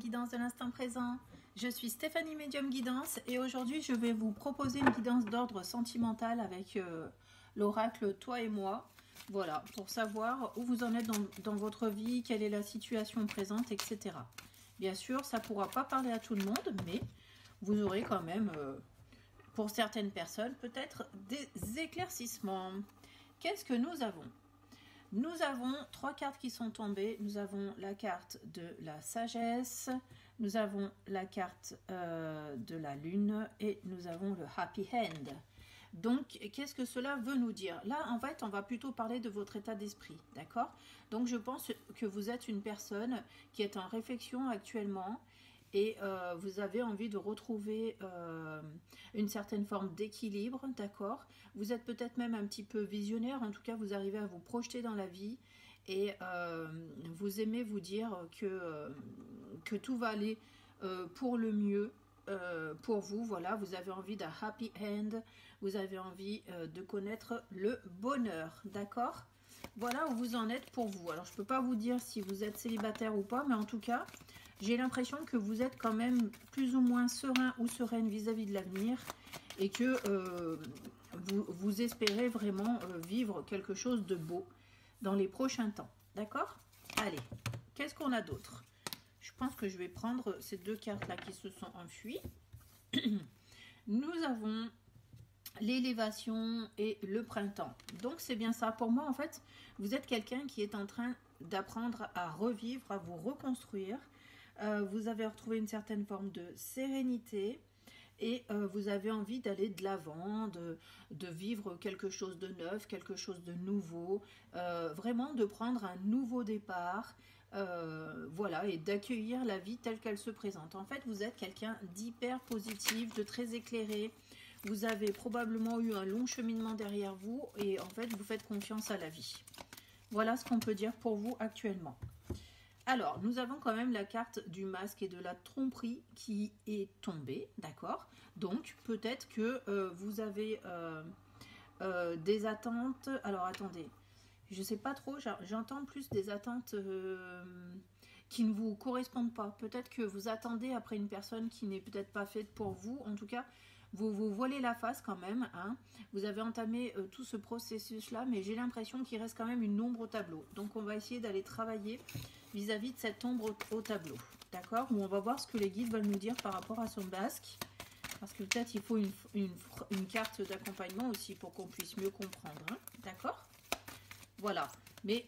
guidance de l'instant présent. Je suis Stéphanie Medium Guidance et aujourd'hui je vais vous proposer une guidance d'ordre sentimental avec l'oracle Toi et moi. Voilà, pour savoir où vous en êtes dans votre vie, quelle est la situation présente, etc. Bien sûr, ça ne pourra pas parler à tout le monde, mais vous aurez quand même, pour certaines personnes, peut-être des éclaircissements. Qu'est-ce que nous avons ? Nous avons trois cartes qui sont tombées. Nous avons la carte de la sagesse, nous avons la carte de la lune et nous avons le happy end. Donc, qu'est-ce que cela veut nous dire? Là, en fait, on va plutôt parler de votre état d'esprit, d'accord? Donc, je pense que vous êtes une personne qui est en réflexion actuellement et vous avez envie de retrouver une certaine forme d'équilibre, d'accord? Vous êtes peut-être même un petit peu visionnaire, en tout cas, vous arrivez à vous projeter dans la vie et vous aimez vous dire que tout va aller pour le mieux. Pour vous, voilà, vous avez envie d'un happy end, vous avez envie de connaître le bonheur, d'accord? Voilà où vous en êtes pour vous. Alors, je ne peux pas vous dire si vous êtes célibataire ou pas, mais en tout cas, j'ai l'impression que vous êtes quand même plus ou moins serein ou sereine vis-à-vis de l'avenir et que vous espérez vraiment vivre quelque chose de beau dans les prochains temps, d'accord? Allez, qu'est-ce qu'on a d'autre? Je pense que je vais prendre ces deux cartes-là qui se sont enfuies. Nous avons l'élévation et le printemps. Donc, c'est bien ça. Pour moi, en fait, vous êtes quelqu'un qui est en train d'apprendre à revivre, à vous reconstruire. Vous avez retrouvé une certaine forme de sérénité et vous avez envie d'aller de l'avant, de vivre quelque chose de neuf, quelque chose de nouveau, vraiment de prendre un nouveau départ. Voilà, et d'accueillir la vie telle qu'elle se présente. En fait, vous êtes quelqu'un d'hyper positif, de très éclairé. Vous avez probablement eu un long cheminement derrière vous et en fait, vous faites confiance à la vie. Voilà ce qu'on peut dire pour vous actuellement. Alors, nous avons quand même la carte du masque et de la tromperie qui est tombée, d'accord? Donc, peut-être que vous avez des attentes. Alors, attendez. Je ne sais pas trop, j'entends plus des attentes qui ne vous correspondent pas. Peut-être que vous attendez après une personne qui n'est peut-être pas faite pour vous. En tout cas, vous vous voilez la face quand même. Hein. Vous avez entamé tout ce processus-là, mais j'ai l'impression qu'il reste quand même une ombre au tableau. Donc, on va essayer d'aller travailler vis-à-vis de cette ombre au tableau. D'accord? Où on va voir ce que les guides veulent nous dire par rapport à son masque. Parce que peut-être il faut une carte d'accompagnement aussi pour qu'on puisse mieux comprendre. Hein. D'accord? Voilà, mais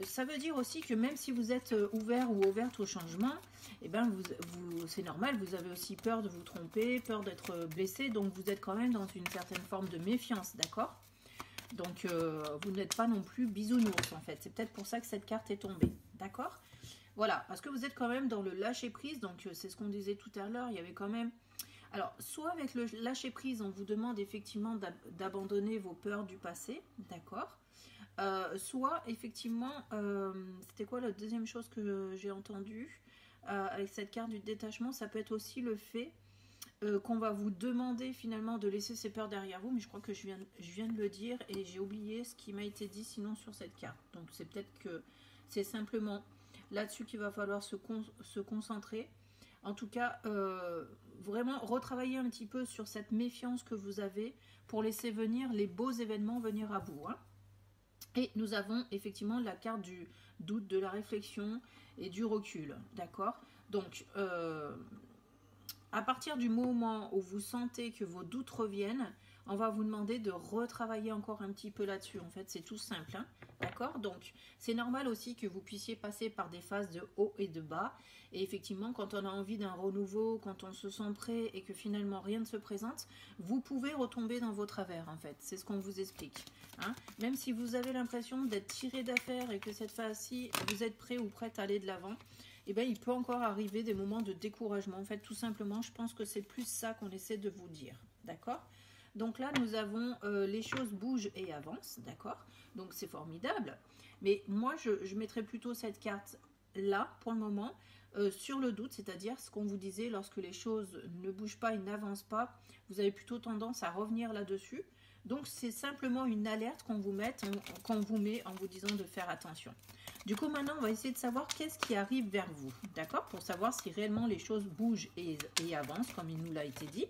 ça veut dire aussi que même si vous êtes ouvert ou ouverte au changement, eh ben c'est normal, vous avez aussi peur de vous tromper, peur d'être blessé, donc vous êtes quand même dans une certaine forme de méfiance, d'accord? Donc vous n'êtes pas non plus bisounours en fait, c'est peut-être pour ça que cette carte est tombée, d'accord? Voilà, parce que vous êtes quand même dans le lâcher-prise, donc c'est ce qu'on disait tout à l'heure, il y avait quand même... Alors, soit avec le lâcher-prise, on vous demande effectivement d'abandonner vos peurs du passé, d'accord? Soit effectivement, c'était quoi la deuxième chose que j'ai entendue avec cette carte du détachement? Ça peut être aussi le fait qu'on va vous demander finalement de laisser ces peurs derrière vous, mais je crois que je viens de le dire et j'ai oublié ce qui m'a été dit sinon sur cette carte. Donc c'est peut-être que c'est simplement là-dessus qu'il va falloir se concentrer. En tout cas, vraiment retravailler un petit peu sur cette méfiance que vous avez pour laisser venir les beaux événements venir à vous. Hein. Et nous avons effectivement la carte du doute, de la réflexion et du recul. D'accord? Donc, à partir du moment où vous sentez que vos doutes reviennent, on va vous demander de retravailler encore un petit peu là-dessus. En fait, c'est tout simple. Hein, d'accord? Donc, c'est normal aussi que vous puissiez passer par des phases de haut et de bas. Et effectivement, quand on a envie d'un renouveau, quand on se sent prêt et que finalement rien ne se présente, vous pouvez retomber dans vos travers, en fait. C'est ce qu'on vous explique. Hein? Même si vous avez l'impression d'être tiré d'affaire et que cette phase-ci, vous êtes prêt ou prête à aller de l'avant, eh bien, il peut encore arriver des moments de découragement. En fait, tout simplement, je pense que c'est plus ça qu'on essaie de vous dire. D'accord? Donc là, nous avons les choses bougent et avancent, d'accord? Donc c'est formidable. Mais moi, je mettrais plutôt cette carte là, pour le moment, sur le doute, c'est-à-dire ce qu'on vous disait, lorsque les choses ne bougent pas et n'avancent pas, vous avez plutôt tendance à revenir là-dessus. Donc, c'est simplement une alerte qu'on vous met en vous disant de faire attention. Du coup, maintenant, on va essayer de savoir qu'est-ce qui arrive vers vous, d'accord? Pour savoir si réellement les choses bougent et avancent, comme il nous l'a été dit.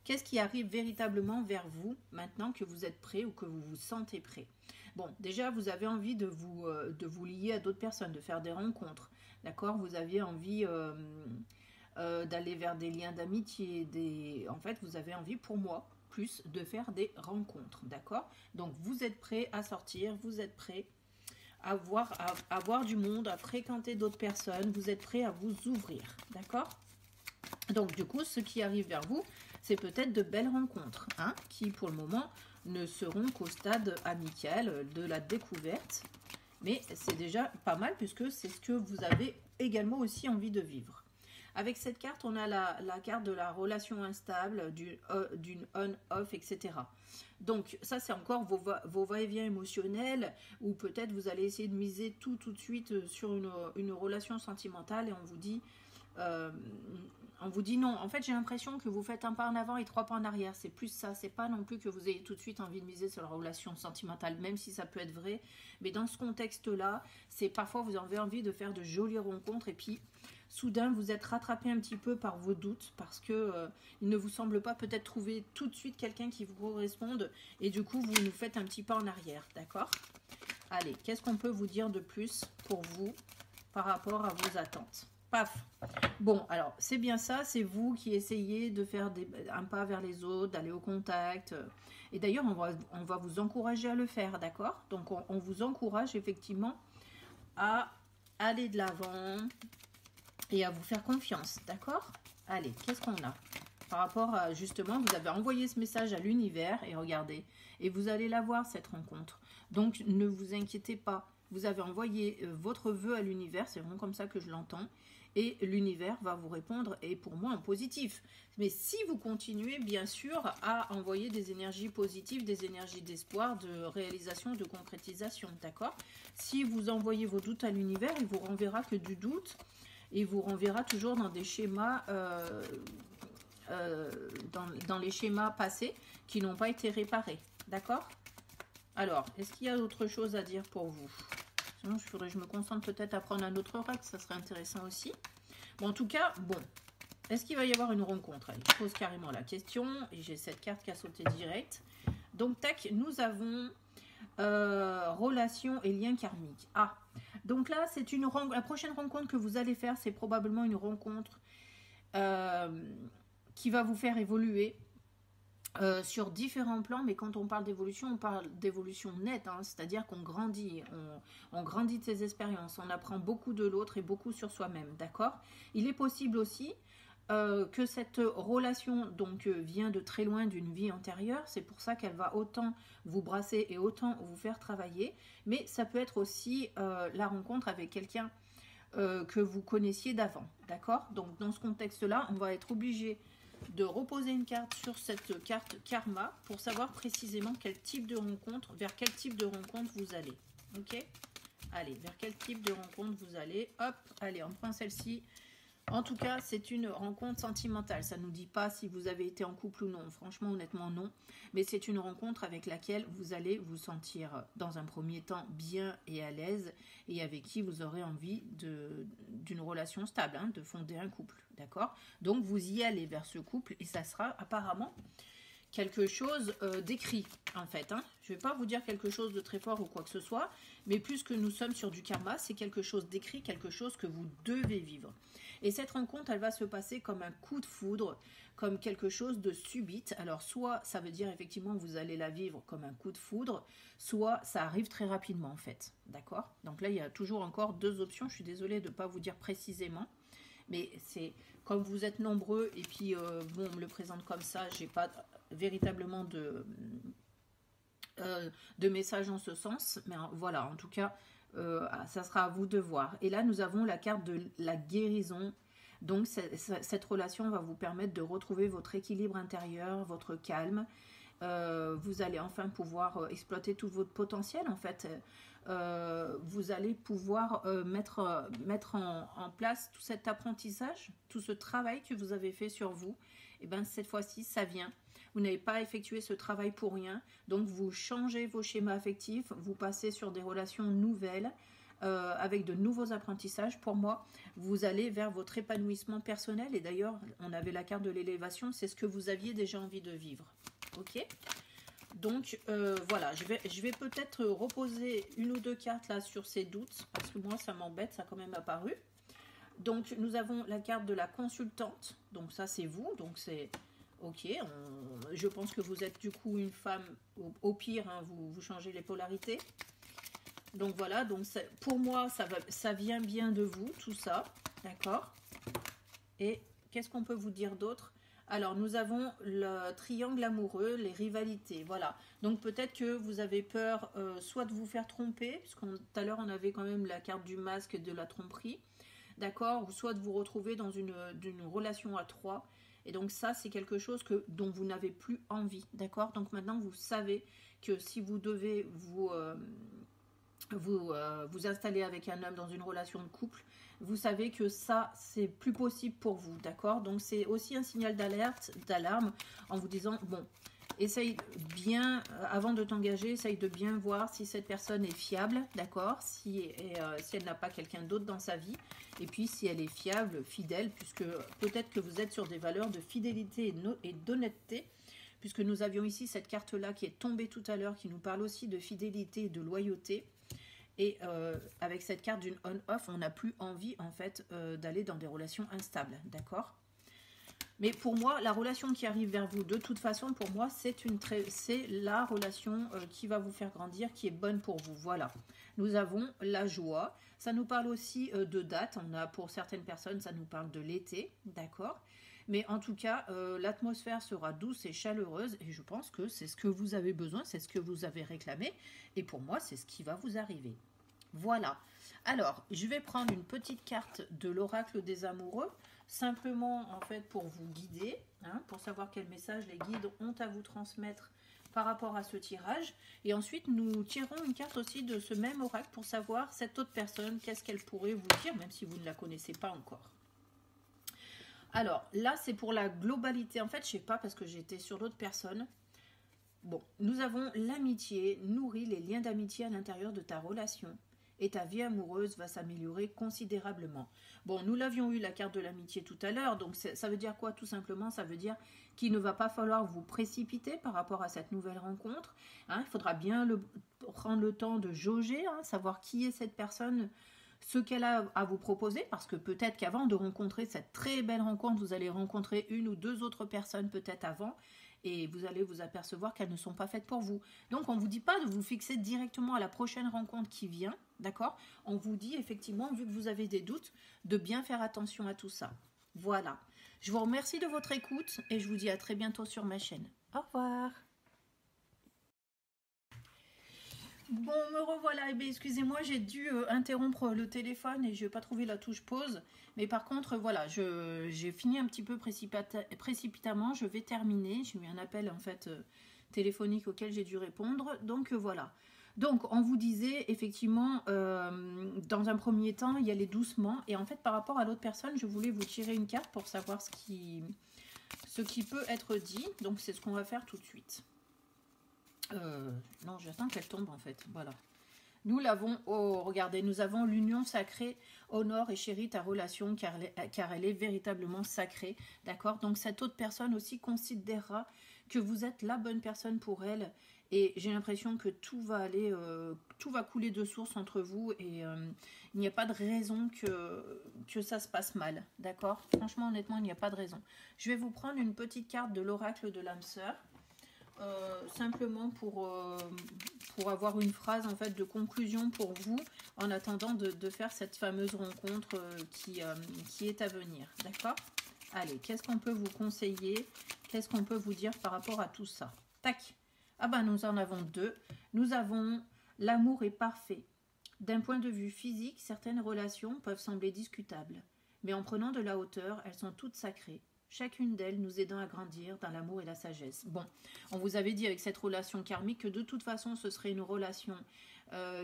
Qu'est-ce qui arrive véritablement vers vous, maintenant que vous êtes prêt ou que vous vous sentez prêt? Bon, déjà, vous avez envie de vous lier à d'autres personnes, de faire des rencontres, d'accord? Vous aviez envie d'aller vers des liens d'amitié, en fait, vous avez envie, pour moi, plus de faire des rencontres, d'accord? Donc, vous êtes prêt à sortir, vous êtes prêt à voir du monde, à fréquenter d'autres personnes, vous êtes prêt à vous ouvrir, d'accord? Donc, du coup, ce qui arrive vers vous, c'est peut-être de belles rencontres, hein, qui, pour le moment, ne seront qu'au stade amical de la découverte. Mais c'est déjà pas mal, puisque c'est ce que vous avez également aussi envie de vivre. Avec cette carte, on a la carte de la relation instable, d'une on-off, etc. Donc, ça, c'est encore vos va-et-vient émotionnels, ou peut-être vous allez essayer de miser tout de suite sur une relation sentimentale, et on vous dit non. En fait, j'ai l'impression que vous faites un pas en avant et 3 pas en arrière. C'est plus ça. C'est pas non plus que vous ayez tout de suite envie de miser sur la relation sentimentale, même si ça peut être vrai. Mais dans ce contexte-là, c'est parfois vous avez envie de faire de jolies rencontres et puis soudain vous êtes rattrapé un petit peu par vos doutes parce que il ne vous semble pas peut-être trouver tout de suite quelqu'un qui vous corresponde et du coup vous nous faites un petit pas en arrière, d'accord? Allez, qu'est-ce qu'on peut vous dire de plus pour vous par rapport à vos attentes? Paf. Bon, alors, c'est bien ça, c'est vous qui essayez de faire un pas vers les autres, d'aller au contact. Et d'ailleurs, on va vous encourager à le faire, d'accord? Donc, on vous encourage effectivement à aller de l'avant et à vous faire confiance, d'accord? Allez, qu'est-ce qu'on a? Par rapport à, justement, vous avez envoyé ce message à l'univers, et regardez, et vous allez la voir, cette rencontre. Donc, ne vous inquiétez pas. Vous avez envoyé votre vœu à l'univers, c'est vraiment comme ça que je l'entends, et l'univers va vous répondre, et pour moi en positif. Mais si vous continuez bien sûr à envoyer des énergies positives, des énergies d'espoir, de réalisation, de concrétisation, d'accord? Si vous envoyez vos doutes à l'univers, il vous renverra que du doute, et vous renverra toujours dans des schémas, dans les schémas passés qui n'ont pas été réparés, d'accord? Alors, est-ce qu'il y a autre chose à dire pour vous? Sinon, je me concentre peut-être à prendre un autre oracle, ça serait intéressant aussi. Bon, en tout cas, bon, est-ce qu'il va y avoir une rencontre? Allez, je pose carrément la question, et j'ai cette carte qui a sauté direct. Donc, tac, nous avons relation et lien karmique. Ah, donc là, c'est la prochaine rencontre que vous allez faire, c'est probablement une rencontre qui va vous faire évoluer. Sur différents plans, mais quand on parle d'évolution, on parle d'évolution nette, hein, c'est-à-dire qu'on grandit, on grandit de ses expériences, on apprend beaucoup de l'autre et beaucoup sur soi-même, d'accord? Il est possible aussi que cette relation donc vient de très loin d'une vie antérieure, c'est pour ça qu'elle va autant vous brasser et autant vous faire travailler, mais ça peut être aussi la rencontre avec quelqu'un que vous connaissiez d'avant, d'accord? Donc dans ce contexte-là, on va être obligé de reposer une carte sur cette carte karma pour savoir précisément quel type de rencontre, vers quel type de rencontre vous allez. Ok? Allez, vers quel type de rencontre vous allez. Hop, allez, on prend celle-ci. En tout cas, c'est une rencontre sentimentale. Ça ne nous dit pas si vous avez été en couple ou non. Franchement, honnêtement, non. Mais c'est une rencontre avec laquelle vous allez vous sentir, dans un premier temps, bien et à l'aise, et avec qui vous aurez envie d'une relation stable, hein, de fonder un couple. D'accord? Donc, vous y allez vers ce couple, et ça sera apparemment quelque chose d'écrit, en fait. Hein. Je ne vais pas vous dire quelque chose de très fort ou quoi que ce soit, mais puisque nous sommes sur du karma, c'est quelque chose d'écrit, quelque chose que vous devez vivre. Et cette rencontre, elle va se passer comme un coup de foudre, comme quelque chose de subite. Alors, soit ça veut dire effectivement que vous allez la vivre comme un coup de foudre, soit ça arrive très rapidement, en fait. D'accord? Donc là, il y a toujours encore deux options. Je suis désolée de ne pas vous dire précisément. Mais c'est comme vous êtes nombreux, et puis bon, on me le présente comme ça, j'ai pas véritablement de message en ce sens. Mais voilà, en tout cas, ça sera à vous de voir. Et là, nous avons la carte de la guérison. Donc, cette relation va vous permettre de retrouver votre équilibre intérieur, votre calme. Vous allez enfin pouvoir exploiter tout votre potentiel, en fait. Vous allez pouvoir mettre en place tout cet apprentissage, tout ce travail que vous avez fait sur vous. Et bien, cette fois-ci, ça vient. Vous n'avez pas effectué ce travail pour rien. Donc, vous changez vos schémas affectifs, vous passez sur des relations nouvelles, avec de nouveaux apprentissages. Pour moi, vous allez vers votre épanouissement personnel. Et d'ailleurs, on avait la carte de l'élévation, c'est ce que vous aviez déjà envie de vivre. Ok ? Donc, voilà, je vais peut-être reposer une ou deux cartes là sur ces doutes, parce que moi, ça m'embête, ça a quand même apparu. Donc, nous avons la carte de la consultante. Donc, ça, c'est vous. Donc, c'est ok. Je pense que vous êtes du coup une femme, au pire, hein, vous changez les polarités. Donc, voilà. Donc, pour moi, ça vient bien de vous, tout ça. D'accord. Et qu'est-ce qu'on peut vous dire d'autre? Alors, nous avons le triangle amoureux, les rivalités, voilà. Donc, peut-être que vous avez peur soit de vous faire tromper, puisque tout à l'heure, on avait quand même la carte du masque et de la tromperie, d'accord? Ou soit de vous retrouver dans une relation à trois. Et donc, ça, c'est quelque chose dont vous n'avez plus envie, d'accord? Donc, maintenant, vous savez que si vous devez vous installer avec un homme dans une relation de couple, vous savez que ça, c'est plus possible pour vous, d'accord? Donc, c'est aussi un signal d'alerte, d'alarme, en vous disant, bon, essaye bien, avant de t'engager, essaye de bien voir si cette personne est fiable, d'accord? Si elle n'a pas quelqu'un d'autre dans sa vie, et puis si elle est fiable, fidèle, puisque peut-être que vous êtes sur des valeurs de fidélité et d'honnêteté, puisque nous avions ici cette carte-là qui est tombée tout à l'heure, qui nous parle aussi de fidélité et de loyauté. Et avec cette carte d'une on-off, on n'a plus envie en fait d'aller dans des relations instables, d'accord? Mais pour moi, la relation qui arrive vers vous, de toute façon, pour moi, c'est la relation qui va vous faire grandir, qui est bonne pour vous. Voilà. Nous avons la joie. Ça nous parle aussi de date. Pour certaines personnes, ça nous parle de l'été, d'accord? Mais en tout cas, l'atmosphère sera douce et chaleureuse. Et je pense que c'est ce que vous avez besoin, c'est ce que vous avez réclamé. Et pour moi, c'est ce qui va vous arriver. Voilà. Alors, je vais prendre une petite carte de l'oracle des amoureux, simplement en fait pour vous guider, hein, pour savoir quel message les guides ont à vous transmettre par rapport à ce tirage. Et ensuite, nous tirerons une carte aussi de ce même oracle pour savoir cette autre personne, qu'est-ce qu'elle pourrait vous dire, même si vous ne la connaissez pas encore. Alors, là, c'est pour la globalité. En fait, je ne sais pas parce que j'étais sur d'autres personnes. Bon, nous avons l'amitié, nourrit les liens d'amitié à l'intérieur de ta relation. Et ta vie amoureuse va s'améliorer considérablement. Bon, nous l'avions eu la carte de l'amitié tout à l'heure, donc ça veut dire quoi tout simplement? Ça veut dire qu'il ne va pas falloir vous précipiter par rapport à cette nouvelle rencontre. Hein, il faudra bien prendre le temps de jauger, hein, savoir qui est cette personne, ce qu'elle a à vous proposer, parce que peut-être qu'avant de rencontrer cette très belle rencontre, vous allez rencontrer une ou deux autres personnes peut-être avant, et vous allez vous apercevoir qu'elles ne sont pas faites pour vous. Donc, on ne vous dit pas de vous fixer directement à la prochaine rencontre qui vient, d'accord? On vous dit effectivement, vu que vous avez des doutes, de bien faire attention à tout ça. Voilà. Je vous remercie de votre écoute et je vous dis à très bientôt sur ma chaîne. Au revoir. Bon, me revoilà. Eh bien, excusez-moi, j'ai dû interrompre le téléphone et je n'ai pas trouvé la touche pause. Mais par contre, voilà, j'ai fini un petit peu précipitamment. Je vais terminer. J'ai eu un appel en fait téléphonique auquel j'ai dû répondre. Donc voilà. Donc, on vous disait effectivement, dans un premier temps, y aller doucement. Et en fait, par rapport à l'autre personne, je voulais vous tirer une carte pour savoir ce qui peut être dit. Donc, c'est ce qu'on va faire tout de suite. Non, j'attends qu'elle tombe en fait. Voilà. Nous l'avons, oh, regardez, nous avons l'union sacrée. Honore et chérit ta relation car elle est véritablement sacrée. D'accord? Donc cette autre personne aussi considérera que vous êtes la bonne personne pour elle. Et j'ai l'impression que tout va aller, tout va couler de source entre vous. Et il n'y a pas de raison que ça se passe mal. D'accord? Franchement, honnêtement, il n'y a pas de raison. Je vais vous prendre une petite carte de l'oracle de l'âme sœur. Simplement pour avoir une phrase en fait de conclusion pour vous en attendant de faire cette fameuse rencontre qui est à venir, d'accord? Allez, qu'est-ce qu'on peut vous conseiller? Qu'est-ce qu'on peut vous dire par rapport à tout ça? Tac! Ah ben nous en avons deux. Nous avons l'amour est parfait. D'un point de vue physique, certaines relations peuvent sembler discutables, mais en prenant de la hauteur, elles sont toutes sacrées. Chacune d'elles nous aidant à grandir dans l'amour et la sagesse. Bon, on vous avait dit avec cette relation karmique que de toute façon, ce serait une relation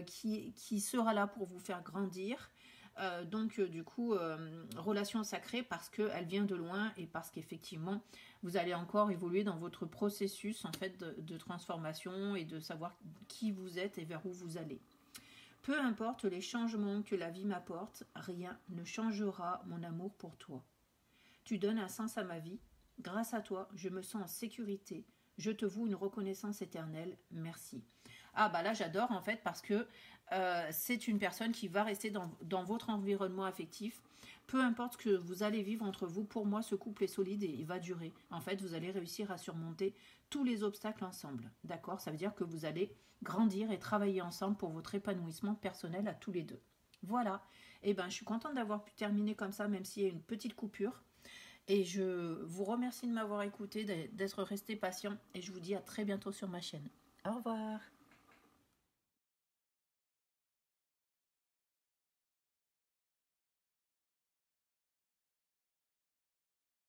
qui sera là pour vous faire grandir. Du coup, relation sacrée parce qu'elle vient de loin et parce qu'effectivement, vous allez encore évoluer dans votre processus en fait de transformation et de savoir qui vous êtes et vers où vous allez. Peu importe les changements que la vie m'apporte, rien ne changera mon amour pour toi. Tu donnes un sens à ma vie. Grâce à toi, je me sens en sécurité. Je te voue une reconnaissance éternelle. Merci. Ah bah là j'adore en fait parce que c'est une personne qui va rester dans votre environnement affectif. Peu importe ce que vous allez vivre entre vous, pour moi ce couple est solide et il va durer. En fait vous allez réussir à surmonter tous les obstacles ensemble. D'accord? Ça veut dire que vous allez grandir et travailler ensemble pour votre épanouissement personnel à tous les deux. Voilà. Et ben je suis contente d'avoir pu terminer comme ça même s'il y a une petite coupure. Et je vous remercie de m'avoir écouté, d'être resté patient et je vous dis à très bientôt sur ma chaîne. Au revoir.